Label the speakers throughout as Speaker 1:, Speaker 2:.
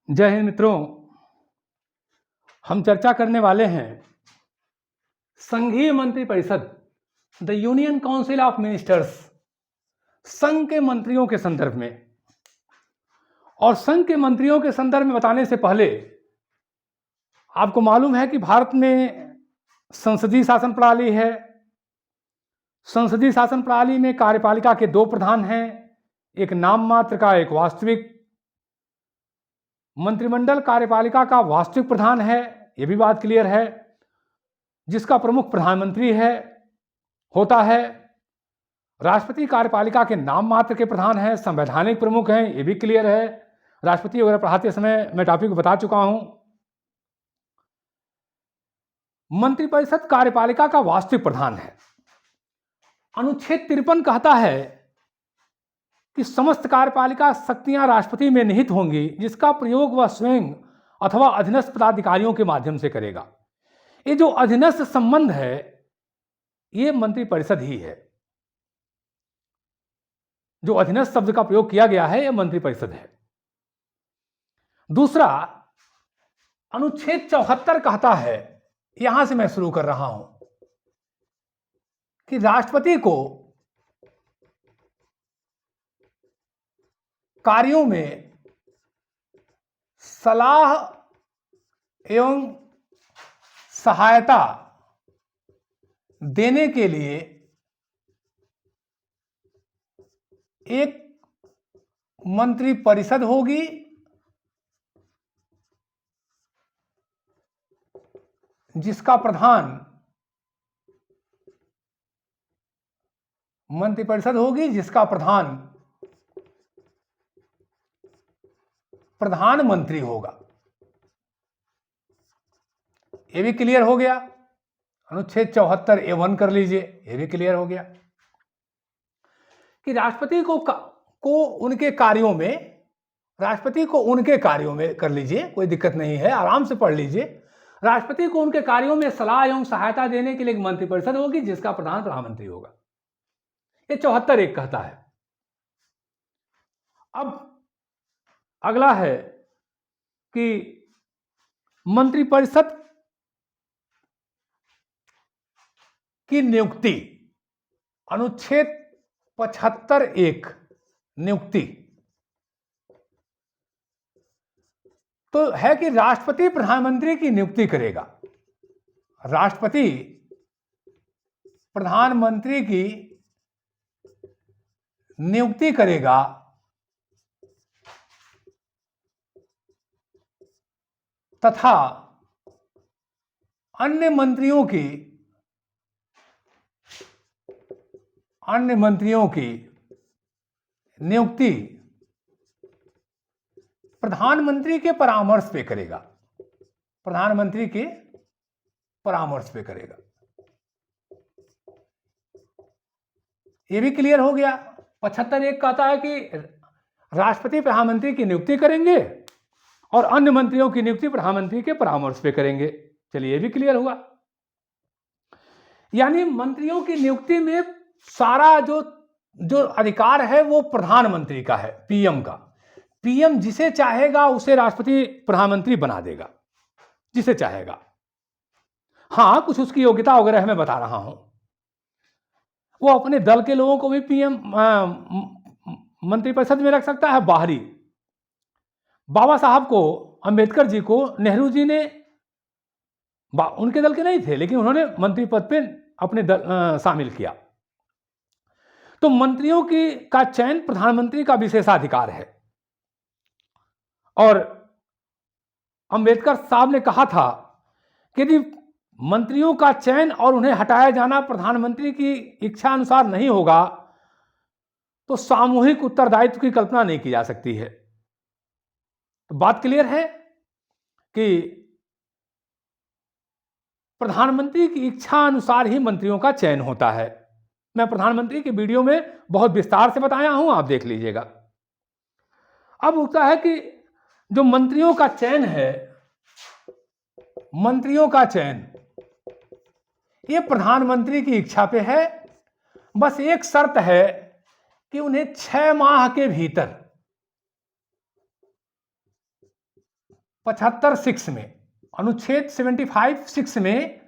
Speaker 1: जय हिंद मित्रों। हम चर्चा करने वाले हैं संघीय मंत्रिपरिषद, the union council of ministers, संघ के मंत्रियों के संदर्भ में। और संघ के मंत्रियों के संदर्भ में बताने से पहले आपको मालूम है कि भारत में संसदीय शासन प्रणाली है। संसदीय शासन प्रणाली में कार्यपालिका के दो प्रधान हैं, एक नाम मात्र का, एक वास्तविक। मंत्रिमंडल कार्यपालिका का वास्तविक प्रधान है, यह भी बात क्लियर है, जिसका प्रमुख प्रधानमंत्री होता है। राष्ट्रपति कार्यपालिका के नाम मात्र के प्रधान हैं, संवैधानिक प्रमुख हैं, यह भी क्लियर है। राष्ट्रपति वगैरह पढ़ाते समय मैं टॉपिक बता चुका हूं। मंत्रिपरिषद कार्यपालिका का वास्तविक प्रधान है। अनुच्छेद 53 कहता है कि समस्त कार्यपालिका शक्तियां राष्ट्रपति में निहित होंगी, जिसका प्रयोग वह स्वयं अथवा अधीनस्थ पदाधिकारियों के माध्यम से करेगा। ये जो अधीनस्थ संबंध है, ये मंत्रिपरिषद ही है। जो अधीनस्थ शब्द का प्रयोग किया गया है, यह मंत्रिपरिषद है। दूसरा, अनुच्छेद 74 कहता है, यहां से मैं शुरू कर रहा हूं, कि राष्ट्रपति को कार्यों में सलाह एवं सहायता देने के लिए एक मंत्रिपरिषद होगी, जिसका प्रधान प्रधानमंत्री होगा। यह भी क्लियर हो गया। अनुच्छेद 74A1 कर लीजिए, यह भी क्लियर हो गया कि राष्ट्रपति को उनके कार्यों में कर लीजिए, कोई दिक्कत नहीं है, आराम से पढ़ लीजिए। राष्ट्रपति को उनके कार्यों में सलाह एवं सहायता देने के लिए एक मंत्रिपरिषद होगी, जिसका प्रधान प्रधानमंत्री होगा। ये 74(1) कहता है। अब अगला है कि मंत्रिपरिषद की नियुक्ति, अनुच्छेद 75(1) नियुक्ति तो है कि राष्ट्रपति प्रधानमंत्री की नियुक्ति करेगा। राष्ट्रपति प्रधानमंत्री की नियुक्ति करेगा तथा अन्य मंत्रियों की नियुक्ति प्रधानमंत्री के परामर्श पे करेगा। यह भी क्लियर हो गया। 75(1) कहता है कि राष्ट्रपति प्रधानमंत्री की नियुक्ति करेंगे और अन्य मंत्रियों की नियुक्ति प्रधानमंत्री के परामर्श पे करेंगे। चलिए, यह भी क्लियर हुआ। यानी मंत्रियों की नियुक्ति में सारा जो अधिकार है वो प्रधानमंत्री का है, पीएम का। पीएम जिसे चाहेगा उसे राष्ट्रपति प्रधानमंत्री बना देगा, जिसे चाहेगा। हां, कुछ उसकी योग्यता वगैरह मैं बता रहा हूं। वो अपने दल के लोगों को भी पीएम मंत्रिपरिषद में रख सकता है, बाहरी। बाबा साहब को, अंबेडकर जी को नेहरू जी ने, उनके दल के नहीं थे, लेकिन उन्होंने मंत्री पद पे अपने दल शामिल किया। तो मंत्रियों का चयन प्रधानमंत्री का विशेषाधिकार है। और अंबेडकर साहब ने कहा था कि यदि मंत्रियों का चयन और उन्हें हटाया जाना प्रधानमंत्री की इच्छा अनुसार नहीं होगा, तो सामूहिक उत्तरदायित्व की कल्पना नहीं की जा सकती है। तो बात क्लियर है कि प्रधानमंत्री की इच्छा अनुसार ही मंत्रियों का चयन होता है। मैं प्रधानमंत्री की वीडियो में बहुत विस्तार से बताया हूं, आप देख लीजिएगा। अब होता है कि जो मंत्रियों का चयन है, ये प्रधानमंत्री की इच्छा पे है। बस एक शर्त है कि उन्हें 6 माह के भीतर 75(6) में, अनुच्छेद 75(6) में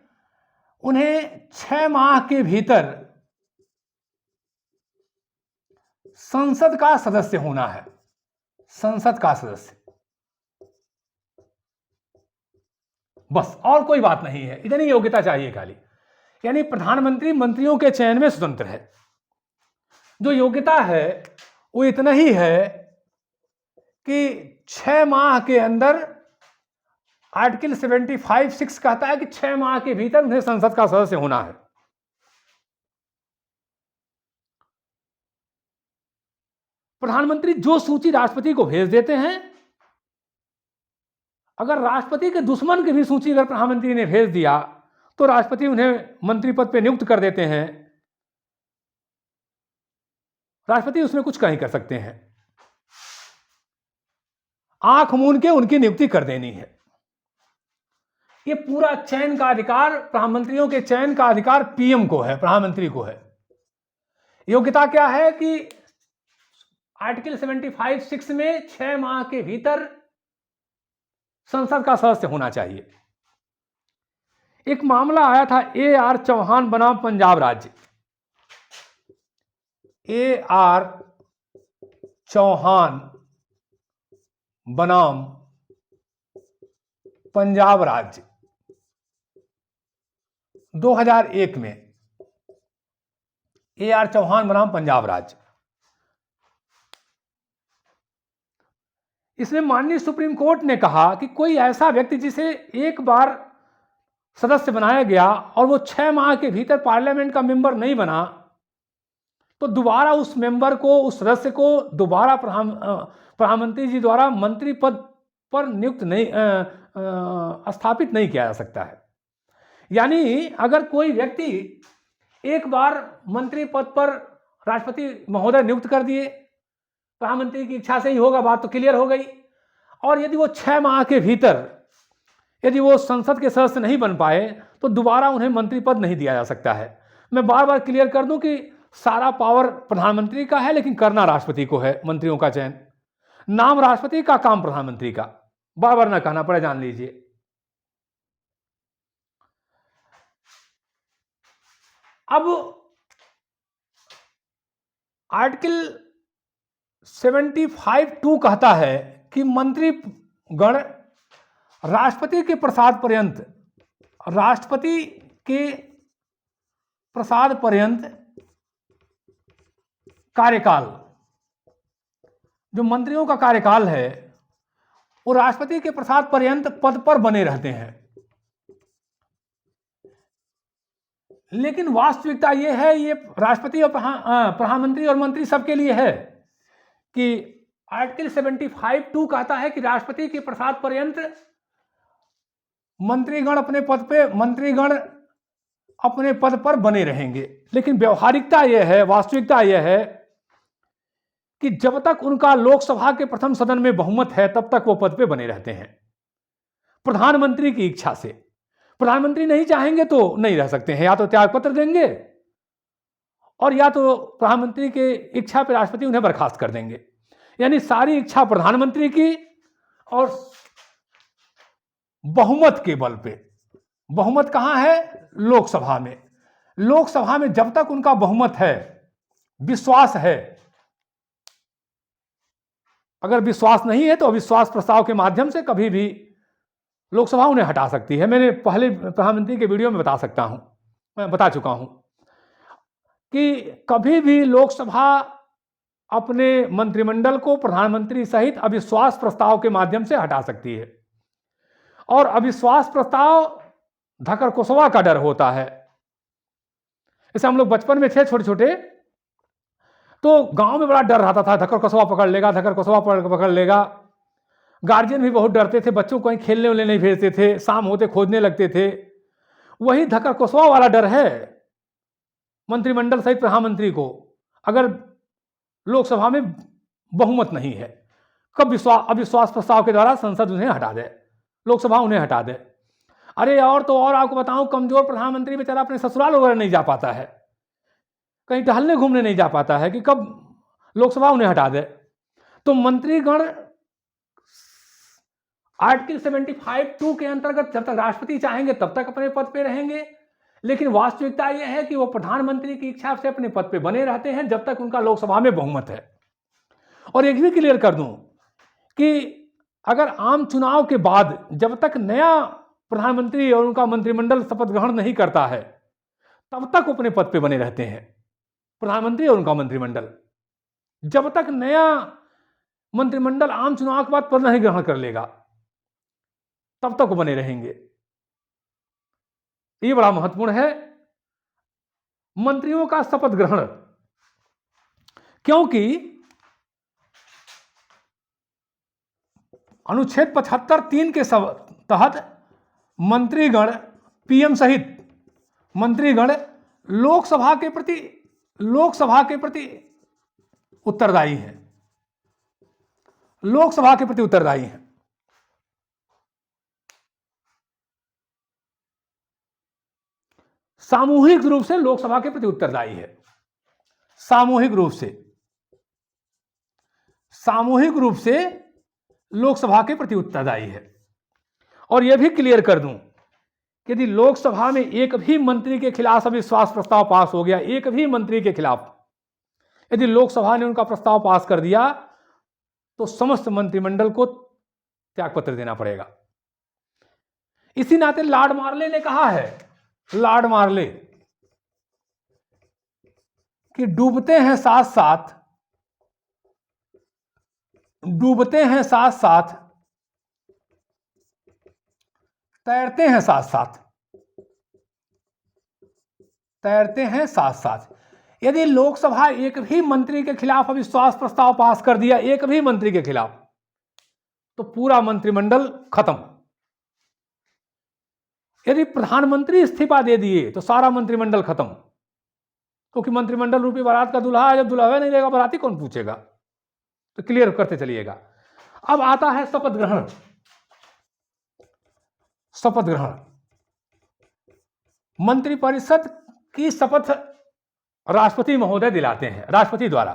Speaker 1: उन्हें 6 माह के भीतर संसद का सदस्य होना है, संसद का सदस्य, बस और कोई बात नहीं है, इतनी योग्यता चाहिए खाली। यानी प्रधानमंत्री मंत्रियों के चयन में स्वतंत्र है, जो योग्यता है वो इतना ही है कि 6 माह के अंदर, आर्टिकल 75(6) कहता है कि 6 माह के भीतर उन्हें संसद का सदस्य होना है। प्रधानमंत्री जो सूची राष्ट्रपति को भेज देते हैं, अगर राष्ट्रपति के दुश्मन की भी सूची अगर प्रधानमंत्री ने भेज दिया तो राष्ट्रपति उन्हें मंत्री पद पे नियुक्त कर देते हैं, राष्ट्रपति उसमें कुछ नहीं कर सकते हैं, आंख मूंद के उनकी नियुक्ति कर देनी है। ये पूरा चयन का अधिकार, प्रधानमंत्रियों के चयन का अधिकार पीएम को है, प्रधानमंत्री को है। योग्यता क्या है कि आर्टिकल 75(6) में 6 माह के भीतर संसद का सदस्य होना चाहिए। एक मामला आया था A.R. चौहान बनाम पंजाब राज्य, A.R. चौहान बनाम पंजाब राज्य 2001 में, A.R. चौहान बनाम पंजाब राज्य। इसमें माननीय सुप्रीम कोर्ट ने कहा कि कोई ऐसा व्यक्ति जिसे एक बार सदस्य बनाया गया और वो 6 माह के भीतर पार्लियामेंट का मेंबर नहीं बना, तो दोबारा उस मेंबर को, उस सदस्य को दोबारा प्रधानमंत्री जी द्वारा मंत्री पद पर नियुक्त नहीं, स्थापित नहीं किया जा सकता है। यानी अगर कोई व्यक्ति एक बार मंत्री पद पर राष्ट्रपति महोदय नियुक्त कर दिए, प्रधानमंत्री की इच्छा से ही होगा, बात तो क्लियर हो गई, और यदि वो 6 माह के भीतर यदि वो संसद के सदस्य नहीं बन पाए तो दोबारा उन्हें मंत्री पद नहीं दिया जा सकता है। मैं बार बार क्लियर कर दूं कि सारा पावर प्रधानमंत्री का है, लेकिन करना राष्ट्रपति को है मंत्रियों का चयन। नाम राष्ट्रपति का, काम प्रधानमंत्री का, बार बार ना कहना पड़े, जान लीजिए। अब आर्टिकल 75(2) कहता है कि मंत्रीगण राष्ट्रपति के प्रसाद पर्यंत, राष्ट्रपति के प्रसाद पर्यंत कार्यकाल, जो मंत्रियों का कार्यकाल है वो राष्ट्रपति के प्रसाद पर्यंत पद पर बने रहते हैं। लेकिन वास्तविकता ये है, ये राष्ट्रपति और प्रधानमंत्री और मंत्री सबके लिए है कि आर्टिकल 75(2) कहता है कि राष्ट्रपति के प्रसाद पर्यंत मंत्रीगण अपने पद पर बने रहेंगे। लेकिन व्यवहारिकता यह है, वास्तविकता यह है कि जब तक उनका लोकसभा के प्रथम सदन में बहुमत है तब तक वो पद पे बने रहते हैं, प्रधानमंत्री की इच्छा से। प्रधानमंत्री नहीं चाहेंगे तो नहीं रह सकते हैं, या तो त्यागपत्र देंगे और या तो प्रधानमंत्री के इच्छा पर राष्ट्रपति उन्हें बर्खास्त कर देंगे। यानी सारी इच्छा प्रधानमंत्री की, और बहुमत के बल पे। बहुमत कहां है? लोकसभा में। लोकसभा में जब तक उनका बहुमत है, विश्वास है, अगर विश्वास नहीं है तो अविश्वास प्रस्ताव के माध्यम से कभी भी लोकसभा उन्हें हटा सकती है। मैंने पहले प्रधानमंत्री के वीडियो में मैं बता चुका हूं कि कभी भी लोकसभा अपने मंत्रिमंडल को प्रधानमंत्री सहित अविश्वास प्रस्ताव के माध्यम से हटा सकती है। और अविश्वास प्रस्ताव धकर कोसवा का डर होता है। जैसे हम लोग बचपन में थे छोटे छोटे, तो गांव में बड़ा डर रहता था, धकर कोसवा पकड़ लेगा, धकर कोसवा पकड़ लेगा। गार्जियन भी बहुत डरते थे, बच्चों को कहीं खेलने वाले नहीं भेजते थे, शाम होते खोजने लगते थे। वही धकर कोसवा वाला डर है मंत्रिमंडल सहित प्रधानमंत्री को, अगर लोकसभा में बहुमत नहीं है। कब अविश्वास प्रस्ताव के द्वारा संसद उन्हें हटा दे, लोकसभा उन्हें हटा दे। अरे और तो और आपको बताऊं, कमजोर प्रधानमंत्री बेचारा अपने ससुराल वगैरह नहीं जा पाता है, कहीं टहलने घूमने नहीं जा पाता है कि कब लोकसभा उन्हें हटा दे। तो मंत्रीगण आर्टिकल 75(2) के अंतर्गत जब तक राष्ट्रपति चाहेंगे तब तक अपने पद पे रहेंगे, लेकिन वास्तविकता यह है कि वो प्रधानमंत्री की इच्छा से अपने पद पे बने रहते हैं जब तक उनका लोकसभा में बहुमत है। और एक भी क्लियर कर दूं कि अगर आम चुनाव के बाद जब तक नया प्रधानमंत्री और उनका मंत्रिमंडल शपथ ग्रहण नहीं करता है तब तक अपने पद पे बने रहते हैं प्रधानमंत्री और उनका मंत्रिमंडल। जब तक नया मंत्रिमंडल आम चुनाव के बाद पद नहीं ग्रहण कर लेगा तब तक वो बने रहेंगे। ये बड़ा महत्वपूर्ण है मंत्रियों का शपथ ग्रहण, क्योंकि अनुच्छेद 75(3) के तहत मंत्रीगण, पीएम सहित मंत्रीगण लोकसभा के प्रति उत्तरदायी हैं, लोकसभा के प्रति उत्तरदायी हैं। सामूहिक रूप से लोकसभा के प्रति उत्तरदायी है, सामूहिक रूप से लोकसभा के प्रति उत्तरदायी है। और यह भी क्लियर कर दूं कि यदि लोकसभा में एक भी मंत्री के खिलाफ अविश्वास प्रस्ताव पास हो गया, एक भी मंत्री के खिलाफ यदि लोकसभा ने उनका प्रस्ताव पास कर दिया तो समस्त मंत्रिमंडल को त्यागपत्र देना पड़ेगा। इसी नाते लॉर्ड मार्ले ने कहा है, लॉर्ड मार्ले, कि डूबते हैं साथ साथ तैरते हैं साथ साथ। यदि लोकसभा एक भी मंत्री के खिलाफ अविश्वास प्रस्ताव पास कर दिया, एक भी मंत्री के खिलाफ, तो पूरा मंत्रिमंडल खत्म। यदि प्रधानमंत्री इस्तीफा दे दिए तो सारा मंत्रिमंडल खत्म, क्योंकि मंत्रिमंडल रूपी बारात का दूल्हा जब दुल्हा नहीं रहेगा बाराती कौन पूछेगा। तो क्लियर करते चलिएगा। अब आता है शपथ ग्रहण। मंत्रिपरिषद की शपथ राष्ट्रपति महोदय दिलाते हैं, राष्ट्रपति द्वारा।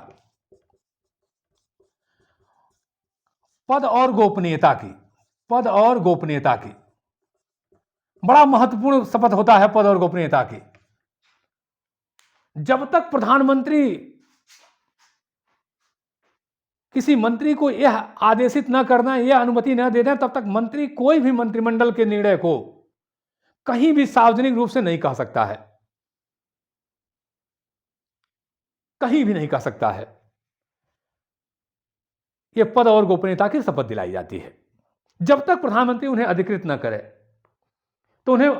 Speaker 1: पद और गोपनीयता की बड़ा महत्वपूर्ण शपथ होता है पद और गोपनीयता की। जब तक प्रधानमंत्री किसी मंत्री को यह आदेशित न करना, यह अनुमति न दे दें, तब तक मंत्री कोई भी मंत्रिमंडल के निर्णय को कहीं भी सार्वजनिक रूप से नहीं कह सकता है, कहीं भी नहीं कह सकता है। यह पद और गोपनीयता की शपथ दिलाई जाती है। जब तक प्रधानमंत्री उन्हें अधिकृत न करे तो उन्हें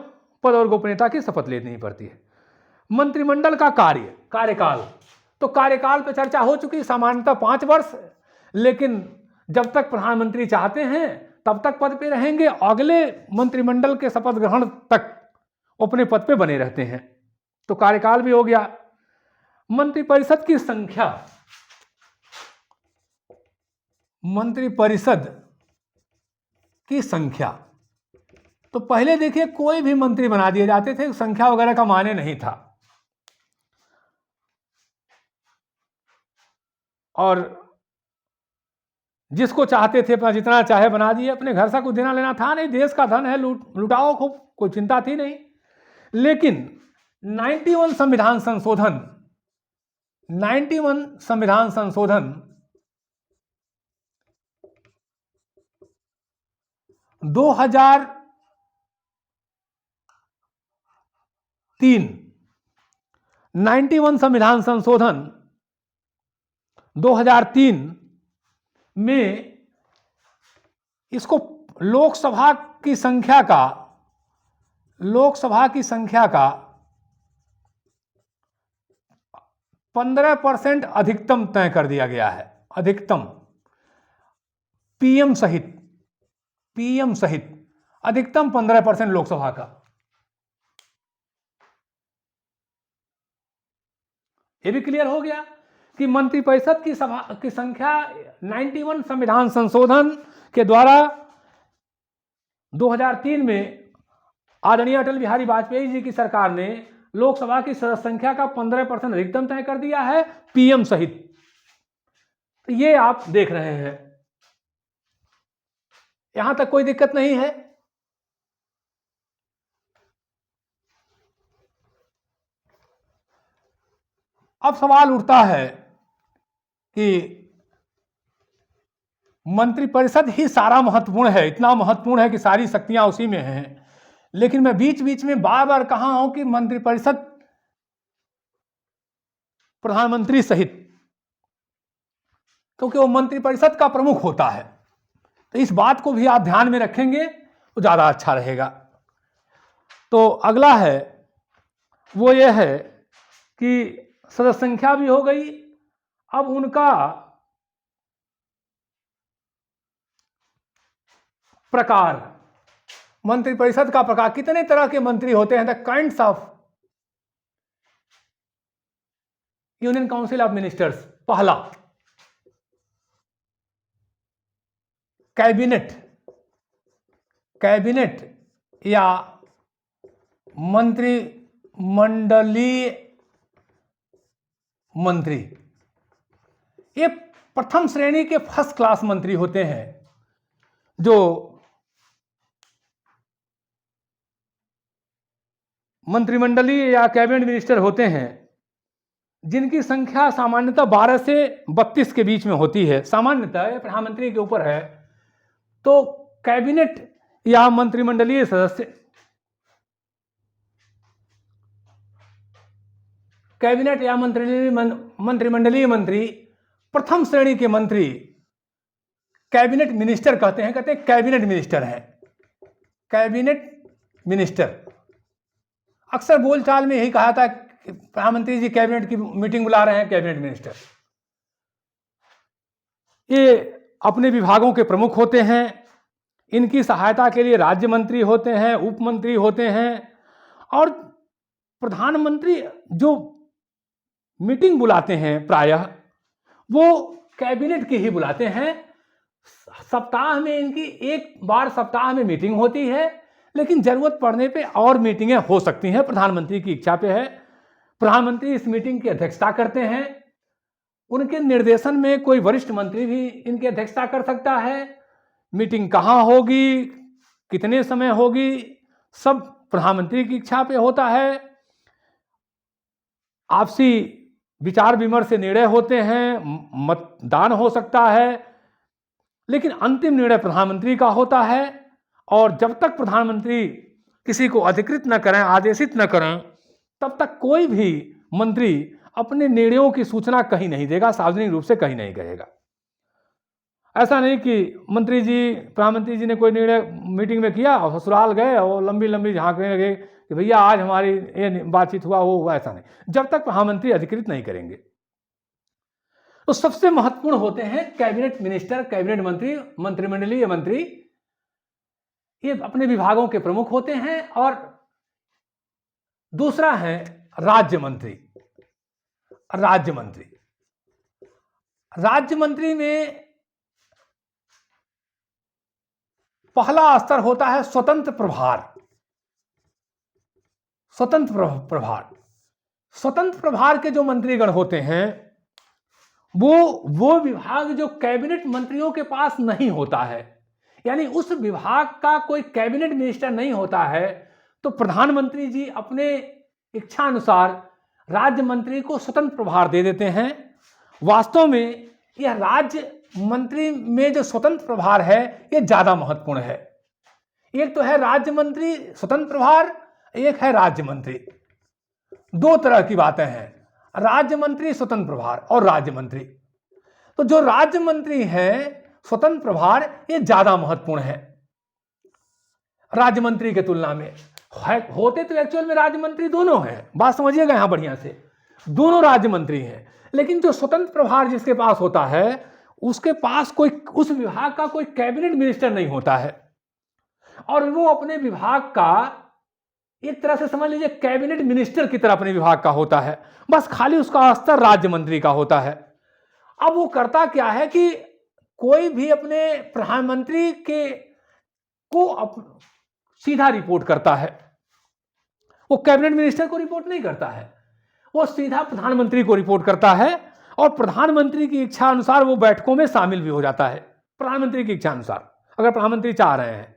Speaker 1: पद और गोपनीयता की शपथ लेनी पड़ती है। मंत्रिमंडल का कार्यकाल, तो कार्यकाल पर चर्चा हो चुकी, सामान्यतः 5 वर्ष, लेकिन जब तक प्रधानमंत्री चाहते हैं तब तक पद पे रहेंगे, अगले मंत्रिमंडल के शपथ ग्रहण तक अपने पद पे बने रहते हैं। तो कार्यकाल भी हो गया। मंत्रिपरिषद की संख्या, तो पहले देखिए कोई भी मंत्री बना दिए जाते थे, संख्या वगैरह का माने नहीं था, और जिसको चाहते थे अपना जितना चाहे बना दिए, अपने घर से कुछ देना लेना था नहीं, देश का धन है, लुटाओ खूब, कोई चिंता थी नहीं। लेकिन 91 संविधान संशोधन 2003, 91 संविधान संशोधन 2003 में इसको लोकसभा की संख्या का 15% अधिकतम तय कर दिया गया है। अधिकतम पीएम सहित अधिकतम 15% लोकसभा का। यह भी क्लियर हो गया कि मंत्रिपरिषद की संख्या 91 संविधान संशोधन के द्वारा 2003 में आदरणीय अटल बिहारी वाजपेयी जी की सरकार ने लोकसभा की सदस्य संख्या का 15% अधिकतम तय कर दिया है, पीएम सहित। तो ये आप देख रहे हैं, यहां तक कोई दिक्कत नहीं है। अब सवाल उठता है कि मंत्रिपरिषद ही सारा महत्वपूर्ण है, इतना महत्वपूर्ण है कि सारी शक्तियां उसी में हैं। लेकिन मैं बीच बीच में बार बार कहा हूं कि मंत्रिपरिषद प्रधानमंत्री सहित, क्योंकि वो मंत्रिपरिषद का प्रमुख होता है, तो इस बात को भी आप ध्यान में रखेंगे तो ज्यादा अच्छा रहेगा। तो अगला है वो ये है कि सदस्य संख्या भी हो गई। अब उनका प्रकार, मंत्रिपरिषद का प्रकार, कितने तरह के मंत्री होते हैं, the kinds of union council of ministers. पहला, कैबिनेट, कैबिनेट या मंत्रिमंडलीय मंत्री, ये प्रथम श्रेणी के फर्स्ट क्लास मंत्री होते हैं, जो मंत्रिमंडलीय या कैबिनेट मिनिस्टर होते हैं, जिनकी संख्या सामान्यतः 12 से 32 के बीच में होती है। सामान्यतः प्रधानमंत्री के ऊपर है। तो कैबिनेट या मंत्रिमंडलीय सदस्य, कैबिनेट या मंत्रिमंडलीय मंत्री, प्रथम श्रेणी के मंत्री कैबिनेट मिनिस्टर कहते हैं कैबिनेट मिनिस्टर है, कैबिनेट मिनिस्टर। अक्सर बोलचाल में यही कहा था कि प्रधानमंत्री जी कैबिनेट की मीटिंग बुला रहे हैं, कैबिनेट मिनिस्टर। ये अपने विभागों के प्रमुख होते हैं। इनकी सहायता के लिए राज्य मंत्री होते हैं, उप मंत्री होते हैं, और प्रधानमंत्री जो मीटिंग बुलाते हैं प्रायः वो कैबिनेट की ही बुलाते हैं। सप्ताह में इनकी एक बार सप्ताह में मीटिंग होती है, लेकिन जरूरत पड़ने पे और मीटिंगें हो सकती हैं, प्रधानमंत्री की इच्छा पे है। प्रधानमंत्री इस मीटिंग की अध्यक्षता करते हैं। उनके निर्देशन में कोई वरिष्ठ मंत्री भी इनकी अध्यक्षता कर सकता है। मीटिंग कहाँ होगी, कितने समय होगी, सब प्रधानमंत्री की इच्छा पे होता है। आपसी विचार विमर्श से निर्णय होते हैं, मतदान हो सकता है, लेकिन अंतिम निर्णय प्रधानमंत्री का होता है। और जब तक प्रधानमंत्री किसी को अधिकृत न करें, आदेशित न करें, तब तक कोई भी मंत्री अपने निर्णयों की सूचना कहीं नहीं देगा, सार्वजनिक रूप से कहीं नहीं कहेगा। ऐसा नहीं कि मंत्री जी, प्रधानमंत्री जी ने कोई निर्णय मीटिंग में किया और ससुराल गए और लंबी लंबी झांकने लगे कि भैया आज हमारी ये बातचीत हुआ, वो हुआ, ऐसा नहीं। जब तक प्रधानमंत्री अधिकृत नहीं करेंगे। तो सबसे महत्वपूर्ण होते हैं कैबिनेट मिनिस्टर, कैबिनेट मंत्री, मंत्रिमंडलीय मंत्री। ये अपने विभागों के प्रमुख होते हैं। और दूसरा है राज्य मंत्री। राज्य मंत्री, राज्य मंत्री में पहला स्तर होता है स्वतंत्र प्रभार। स्वतंत्र प्रभार, स्वतंत्र प्रभार के जो मंत्रीगण होते हैं वो विभाग जो कैबिनेट मंत्रियों के पास नहीं होता है, यानी उस विभाग का कोई कैबिनेट मिनिस्टर नहीं होता है, तो प्रधानमंत्री जी अपने इच्छा अनुसार राज्य मंत्री को स्वतंत्र प्रभार दे देते हैं। वास्तव में यह राज्य मंत्री में जो स्वतंत्र प्रभार है यह ज्यादा महत्वपूर्ण है। एक तो है राज्य मंत्री स्वतंत्र प्रभार, एक है राज्य मंत्री। दो तरह की बातें हैं, राज्य मंत्री स्वतंत्र प्रभार और राज्य मंत्री। तो जो राज्य मंत्री है स्वतंत्र प्रभार, ये ज्यादा महत्वपूर्ण है राज्य मंत्री के तुलना में। होते तो एक्चुअल में राज्य मंत्री दोनों हैं, बात समझिएगा यहां बढ़िया से, दोनों राज्य मंत्री हैं। लेकिन जो स्वतंत्र प्रभार जिसके पास होता है, उसके पास कोई उस विभाग का कोई कैबिनेट मिनिस्टर नहीं होता है, और वो अपने विभाग का एक तरह से समझ लीजिए कैबिनेट मिनिस्टर की तरह अपने विभाग का होता है, बस खाली उसका स्तर राज्य मंत्री का होता है। अब वो करता क्या है कि कोई भी अपने प्रधानमंत्री के को सीधा रिपोर्ट करता है, वो कैबिनेट मिनिस्टर को रिपोर्ट नहीं करता है, वो सीधा प्रधानमंत्री को रिपोर्ट करता है। और प्रधानमंत्री की इच्छा अनुसार वो बैठकों में शामिल भी हो जाता है, प्रधानमंत्री की इच्छा अनुसार। अगर प्रधानमंत्री चाह रहे हैं।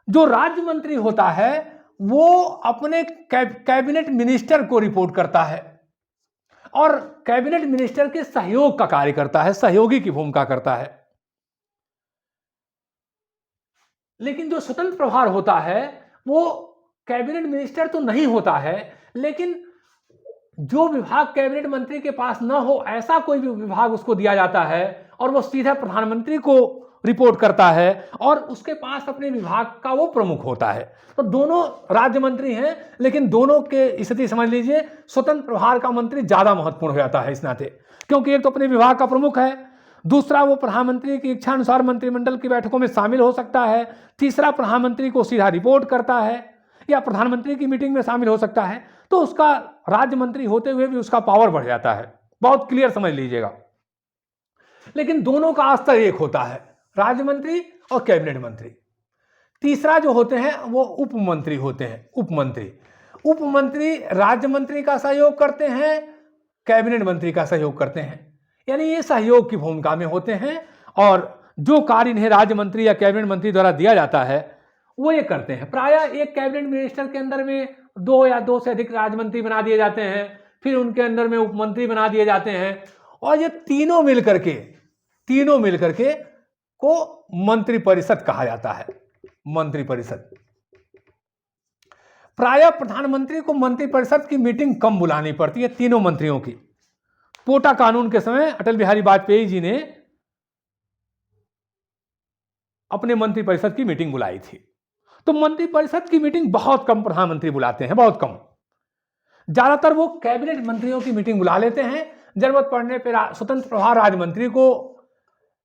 Speaker 1: जो राज्य मंत्री होता है वो अपने कैबिनेट मिनिस्टर को रिपोर्ट करता है और कैबिनेट मिनिस्टर के सहयोग का कार्य करता है, सहयोगी की भूमिका करता है। लेकिन जो स्वतंत्र प्रभार होता है वो कैबिनेट मिनिस्टर तो नहीं होता है, लेकिन जो विभाग कैबिनेट मंत्री के पास न हो ऐसा कोई भी विभाग उसको दिया जाता है और वो सीधा प्रधानमंत्री को रिपोर्ट करता है और उसके पास अपने विभाग का वो प्रमुख होता है। तो दोनों राज्य मंत्री हैं, लेकिन दोनों के स्थिति समझ लीजिए स्वतंत्र प्रभार का मंत्री ज्यादा महत्वपूर्ण हो जाता है इस नाते, क्योंकि एक तो अपने विभाग का प्रमुख है, दूसरा वो प्रधानमंत्री की इच्छा अनुसार मंत्रिमंडल की बैठकों में शामिल हो सकता है, तीसरा प्रधानमंत्री को सीधा रिपोर्ट करता है या प्रधानमंत्री की मीटिंग में शामिल हो सकता है। तो उसका राज्य मंत्री होते हुए भी उसका पावर बढ़ जाता है। बहुत क्लियर समझ लीजिएगा। लेकिन दोनों का स्तर एक होता है, राज्य मंत्री और कैबिनेट मंत्री। तीसरा जो होते हैं वो उप मंत्री होते हैं। उप मंत्री राज्य मंत्री का सहयोग करते हैं, कैबिनेट मंत्री का सहयोग करते हैं, यानी ये सहयोग की भूमिका में होते हैं और जो कार्य इन्हें राज्य मंत्री या कैबिनेट मंत्री द्वारा दिया जाता है वो ये करते हैं। प्रायः एक कैबिनेट मिनिस्टर के अंदर में 2 या 2 से अधिक राज्य मंत्री बना दिए जाते हैं, फिर उनके अंदर में उप मंत्री बना दिए जाते हैं और ये तीनों मिलकर के को मंत्रिपरिषद कहा जाता है। मंत्रिपरिषद। प्रायः प्रधानमंत्री को मंत्रिपरिषद की मीटिंग कम बुलानी पड़ती है तीनों मंत्रियों की। पोटा कानून के समय अटल बिहारी वाजपेयी जी ने अपने मंत्रिपरिषद की मीटिंग बुलाई थी। तो मंत्रिपरिषद की मीटिंग बहुत कम प्रधानमंत्री बुलाते हैं, बहुत कम। ज्यादातर वो कैबिनेट मंत्रियों की मीटिंग बुला लेते हैं, जरूरत पड़ने पर स्वतंत्र प्रभार राज्य मंत्री को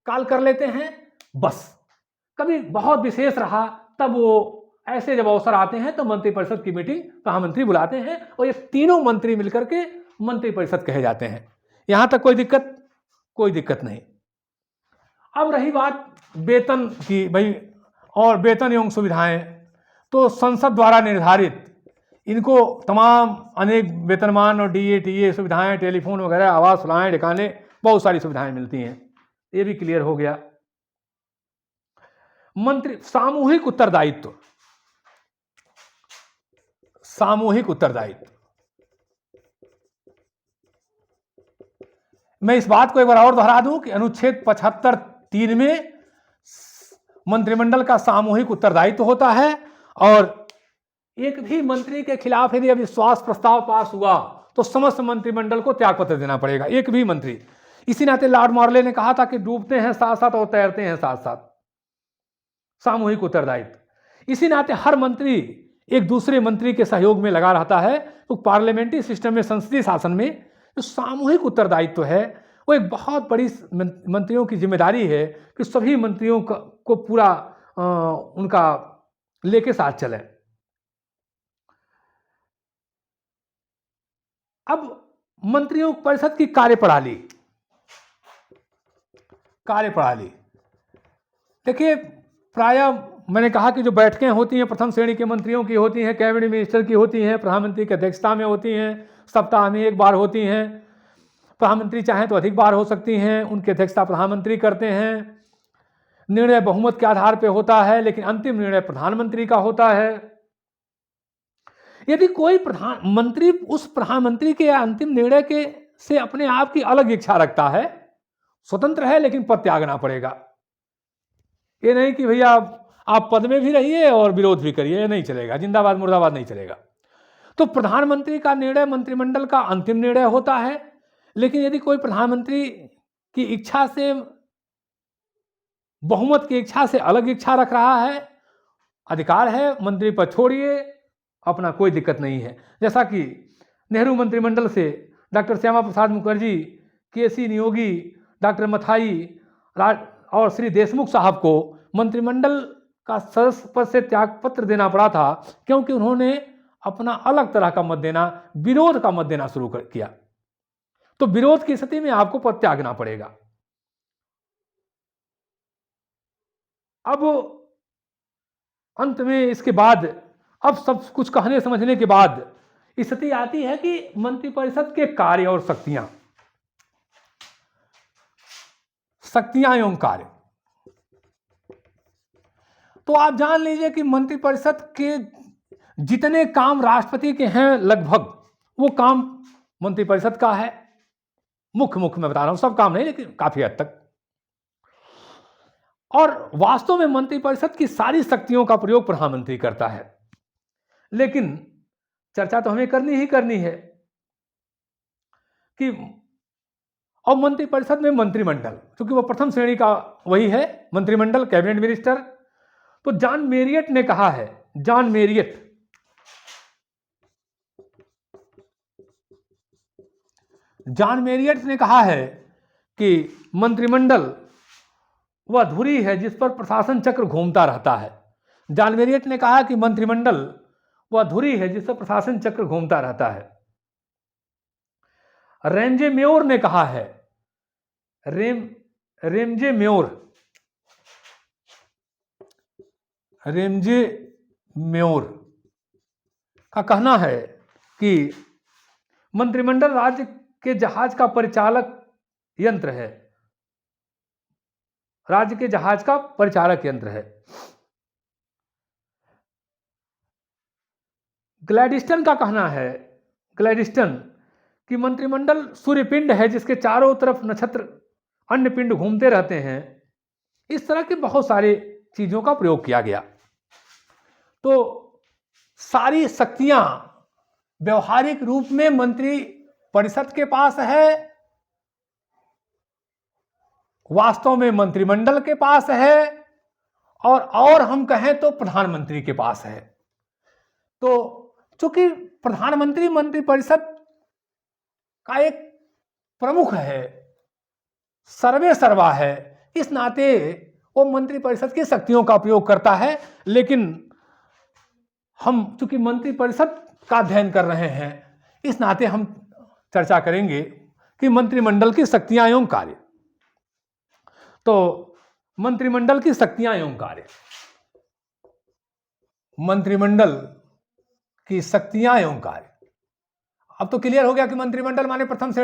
Speaker 1: कॉल कर लेते हैं। बस कभी बहुत विशेष रहा तब वो ऐसे जब अवसर आते हैं तो मंत्रिपरिषद की मीटिंग प्रधानमंत्री बुलाते हैं और ये तीनों मंत्री मिलकर के मंत्रिपरिषद कहे जाते हैं। यहां तक कोई दिक्कत नहीं। अब रही बात वेतन की, भाई, और वेतन एवं सुविधाएं तो संसद द्वारा निर्धारित इनको तमाम अनेक वेतनमान और डीए टीए सुविधाएं, टेलीफोन वगैरह, आवास सुविधाएं, ठिकाने, बहुत सारी सुविधाएं मिलती हैं। ये भी क्लियर हो गया। मंत्री सामूहिक उत्तरदायित्व। मैं इस बात को एक बार और दोहरा दूं कि अनुच्छेद 75(3) में मंत्रिमंडल का सामूहिक उत्तरदायित्व होता है और एक भी मंत्री के खिलाफ यदि अविश्वास प्रस्ताव पास हुआ तो समस्त मंत्रिमंडल को त्यागपत्र देना पड़ेगा, एक भी मंत्री। इसी नाते लॉर्ड मॉर्ले ने कहा था कि डूबते हैं साथ साथ और तैरते हैं साथ साथ। सामूहिक उत्तरदायित्व। इसी नाते हर मंत्री एक दूसरे मंत्री के सहयोग में लगा रहता है। तो पार्लियामेंट्री सिस्टम में, संसदीय शासन में जो सामूहिक उत्तरदायित्व है वो एक बहुत बड़ी मंत्रियों की जिम्मेदारी है कि सभी मंत्रियों को पूरा उनका लेके साथ चले। अब मंत्रियों परिषद की कार्यप्रणाली। देखिए, प्रायः मैंने कहा कि जो बैठकें होती हैं प्रथम श्रेणी के मंत्रियों की होती हैं, कैबिनेट मिनिस्टर की होती हैं, प्रधानमंत्री की अध्यक्षता में होती हैं, सप्ताह में एक बार होती हैं। प्रधानमंत्री चाहें तो अधिक बार हो सकती हैं, उनकी अध्यक्षता प्रधानमंत्री करते हैं। निर्णय बहुमत के आधार पर होता है, लेकिन अंतिम निर्णय प्रधानमंत्री का होता है। यदि कोई प्रधानमंत्री उस प्रधानमंत्री के अंतिम निर्णय के से अपने आप की अलग इच्छा रखता है, स्वतंत्र है, लेकिन पद त्यागना पड़ेगा। ये नहीं कि भैया आप पद में भी रहिए और विरोध भी करिए, ये नहीं चलेगा, जिंदाबाद मुर्दाबाद नहीं चलेगा। तो प्रधानमंत्री का निर्णय मंत्रिमंडल का अंतिम निर्णय होता है, लेकिन यदि कोई प्रधानमंत्री की इच्छा से, बहुमत की इच्छा से अलग इच्छा रख रहा है, अधिकार है, मंत्री पद छोड़िए, अपना कोई दिक्कत नहीं है। जैसा कि नेहरू मंत्रिमंडल से डॉक्टर श्यामा प्रसाद मुखर्जी, केसी नियोगी, डॉक्टर मथाई और श्री देशमुख साहब को मंत्रिमंडल का सदस्य पद से त्यागपत्र देना पड़ा था, क्योंकि उन्होंने अपना अलग तरह का मत देना, विरोध का मत देना शुरू किया। तो विरोध की स्थिति में आपको पद त्यागना पड़ेगा। अब अंत में इसके बाद, अब सब कुछ कहने समझने के बाद स्थिति आती है कि मंत्रिपरिषद के कार्य और शक्तियां एवं कार्य। तो आप जान लीजिए कि मंत्रिपरिषद के जितने काम राष्ट्रपति के हैं लगभग वो काम मंत्रिपरिषद का है। मुख्य मैं बता रहा हूं, सब काम नहीं लेकिन काफी हद तक। और वास्तव में मंत्रिपरिषद की सारी शक्तियों का प्रयोग प्रधानमंत्री करता है। लेकिन चर्चा तो हमें करनी ही करनी है कि और मंत्रिपरिषद में मंत्रिमंडल, क्योंकि वो प्रथम श्रेणी का वही है मंत्रिमंडल, कैबिनेट मिनिस्टर। तो जॉन मेरियट ने कहा है, जॉन मेरियट ने कहा है कि मंत्रिमंडल वह धुरी है जिस पर प्रशासन चक्र घूमता रहता है। जॉन मेरियट ने कहा कि मंत्रिमंडल वह धुरी है जिस पर प्रशासन चक्र घूमता रहता है। रेमजे मेयोर ने कहा है, रेमजे मेयोर का कहना है कि मंत्रिमंडल राज्य के जहाज का परिचालक यंत्र है, राज्य के जहाज का परिचालक यंत्र है। ग्लैडिस्टन का कहना है, ग्लैडिस्टन, कि मंत्रिमंडल सूर्यपिंड है जिसके चारों तरफ नक्षत्र अन्य पिंड घूमते रहते हैं। इस तरह के बहुत सारे चीजों का प्रयोग किया गया। तो सारी शक्तियां व्यवहारिक रूप में मंत्री परिषद के पास है, वास्तव में मंत्रिमंडल के पास है, और हम कहें तो प्रधानमंत्री के पास है। तो चूंकि प्रधानमंत्री मंत्रिपरिषद का एक प्रमुख है, सर्वे सर्वा है, इस नाते वो मंत्रिपरिषद की शक्तियों का उपयोग करता है। लेकिन हम चूंकि मंत्रिपरिषद का अध्ययन कर रहे हैं, इस नाते हम चर्चा करेंगे कि मंत्रिमंडल की शक्तियां एवं कार्य। तो मंत्रिमंडल की शक्तियां एवं कार्य, मंत्रिमंडल की शक्तियां एवं कार्य। अब तो क्लियर हो गया कि मंत्रिमंडल माने प्रथम श्रेणी